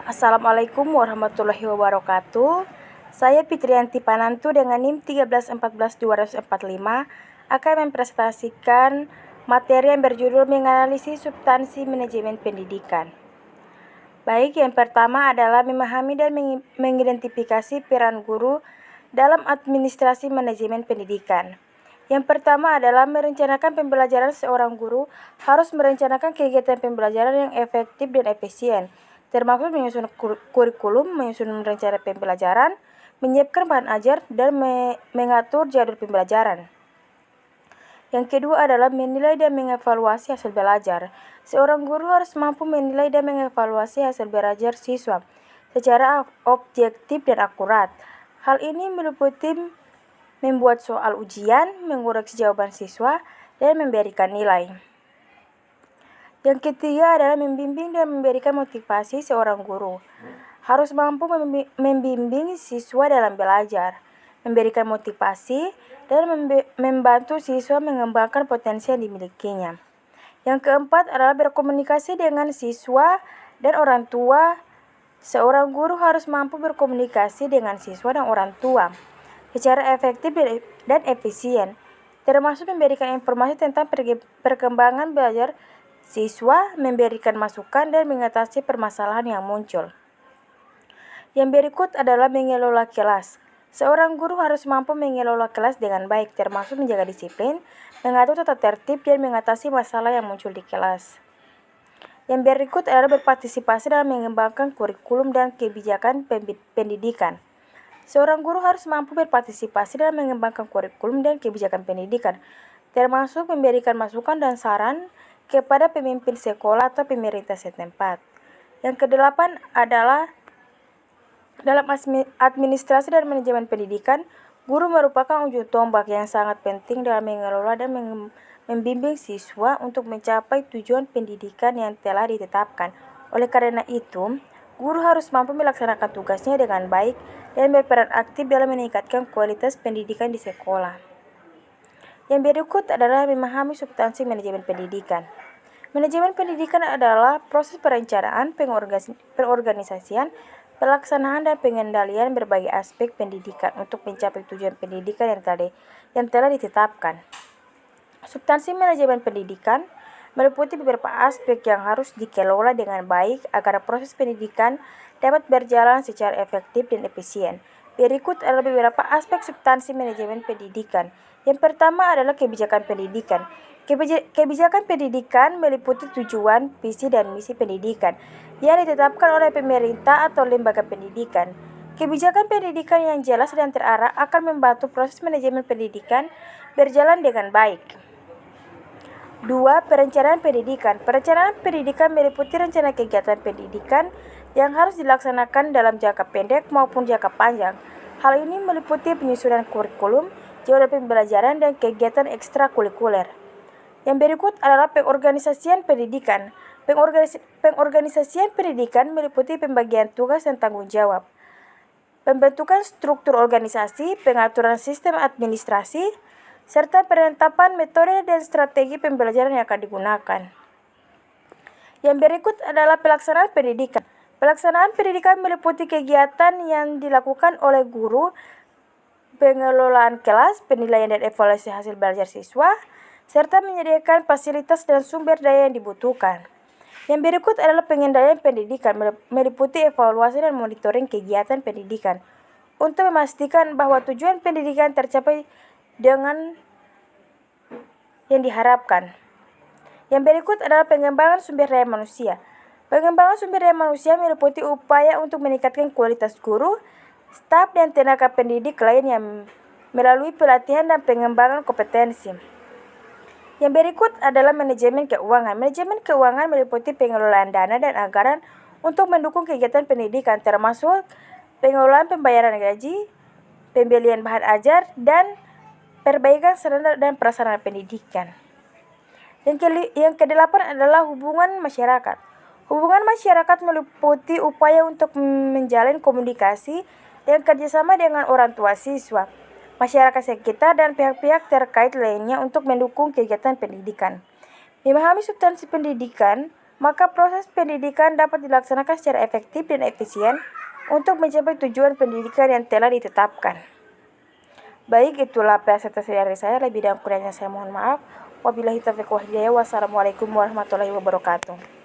Assalamualaikum warahmatullahi wabarakatuh. Saya Fitriyanti Panantu dengan NIM 1314245 akan mempresentasikan materi yang berjudul menganalisis substansi manajemen pendidikan. Baik, yang pertama adalah memahami dan mengidentifikasi peran guru dalam administrasi manajemen pendidikan. Yang pertama adalah merencanakan pembelajaran. Seorang guru harus merencanakan kegiatan pembelajaran yang efektif dan efisien, termasuk menyusun kurikulum, menyusun rencana pembelajaran, menyiapkan bahan ajar, dan mengatur jadwal pembelajaran. Yang kedua adalah menilai dan mengevaluasi hasil belajar. Seorang guru harus mampu menilai dan mengevaluasi hasil belajar siswa secara objektif dan akurat. Hal ini meliputi membuat soal ujian, mengoreksi jawaban siswa, dan memberikan nilai. Yang ketiga adalah membimbing dan memberikan motivasi. Seorang guru harus mampu membimbing siswa dalam belajar, memberikan motivasi, dan membantu siswa mengembangkan potensi yang dimilikinya. Yang keempat adalah berkomunikasi dengan siswa dan orang tua. Seorang guru harus mampu berkomunikasi dengan siswa dan orang tua secara efektif dan efisien, termasuk memberikan informasi tentang perkembangan belajar siswa, memberikan masukan, dan mengatasi permasalahan yang muncul. Yang berikut adalah mengelola kelas. Seorang guru harus mampu mengelola kelas dengan baik, termasuk menjaga disiplin, mengatur tata tertib, dan mengatasi masalah yang muncul di kelas. Yang berikut adalah berpartisipasi dalam mengembangkan kurikulum dan kebijakan pendidikan. Seorang guru harus mampu berpartisipasi dalam mengembangkan kurikulum dan kebijakan pendidikan, termasuk memberikan masukan dan saran kepada pemimpin sekolah atau pemerintah setempat. Yang kedelapan adalah dalam administrasi dan manajemen pendidikan, guru merupakan ujung tombak yang sangat penting dalam mengelola dan membimbing siswa untuk mencapai tujuan pendidikan yang telah ditetapkan. Oleh karena itu, guru harus mampu melaksanakan tugasnya dengan baik dan berperan aktif dalam meningkatkan kualitas pendidikan di sekolah. Yang berikut adalah memahami substansi manajemen pendidikan. Manajemen pendidikan adalah proses perencanaan, pengorganisasian, pelaksanaan, dan pengendalian berbagai aspek pendidikan untuk mencapai tujuan pendidikan yang telah ditetapkan. Substansi manajemen pendidikan meliputi beberapa aspek yang harus dikelola dengan baik agar proses pendidikan dapat berjalan secara efektif dan efisien. Berikut adalah beberapa aspek substansi manajemen pendidikan. Yang pertama adalah kebijakan pendidikan. Kebijakan pendidikan meliputi tujuan, visi, dan misi pendidikan yang ditetapkan oleh pemerintah atau lembaga pendidikan. Kebijakan pendidikan yang jelas dan terarah akan membantu proses manajemen pendidikan berjalan dengan baik. 2. Perencanaan pendidikan. Perencanaan pendidikan meliputi rencana kegiatan pendidikan yang harus dilaksanakan dalam jangka pendek maupun jangka panjang. Hal ini meliputi penyusunan kurikulum, jadwal pembelajaran, dan kegiatan ekstrakurikuler. Yang berikut adalah pengorganisasian pendidikan. Pengorganisasian pendidikan meliputi pembagian tugas dan tanggung jawab, pembentukan struktur organisasi, pengaturan sistem administrasi, serta penetapan metode dan strategi pembelajaran yang akan digunakan. Yang berikut adalah pelaksanaan pendidikan. Pelaksanaan pendidikan meliputi kegiatan yang dilakukan oleh guru, pengelolaan kelas, penilaian dan evaluasi hasil belajar siswa, serta menyediakan fasilitas dan sumber daya yang dibutuhkan. Yang berikut adalah pengendalian pendidikan, meliputi evaluasi dan monitoring kegiatan pendidikan untuk memastikan bahwa tujuan pendidikan tercapai dengan yang diharapkan. Yang berikut adalah pengembangan sumber daya manusia. Pengembangan sumber daya manusia meliputi upaya untuk meningkatkan kualitas guru, staf, dan tenaga pendidik lainnya melalui pelatihan dan pengembangan kompetensi. Yang berikut adalah manajemen keuangan. Manajemen keuangan meliputi pengelolaan dana dan anggaran untuk mendukung kegiatan pendidikan, termasuk pengelolaan pembayaran gaji, pembelian bahan ajar, dan perbaikan sarana dan prasarana pendidikan. Yang kedelapan adalah hubungan masyarakat. Hubungan masyarakat meliputi upaya untuk menjalin komunikasi dan kerjasama dengan orang tua siswa, masyarakat sekitar, dan pihak-pihak terkait lainnya untuk mendukung kegiatan pendidikan. Memahami substansi pendidikan maka proses pendidikan dapat dilaksanakan secara efektif dan efisien untuk mencapai tujuan pendidikan yang telah ditetapkan. Baik, itulah presentasi dari saya. Lebih dan kurangnya saya mohon maaf. Wabillahi taufiq wal hidayah. Wassalamualaikum warahmatullahi wabarakatuh.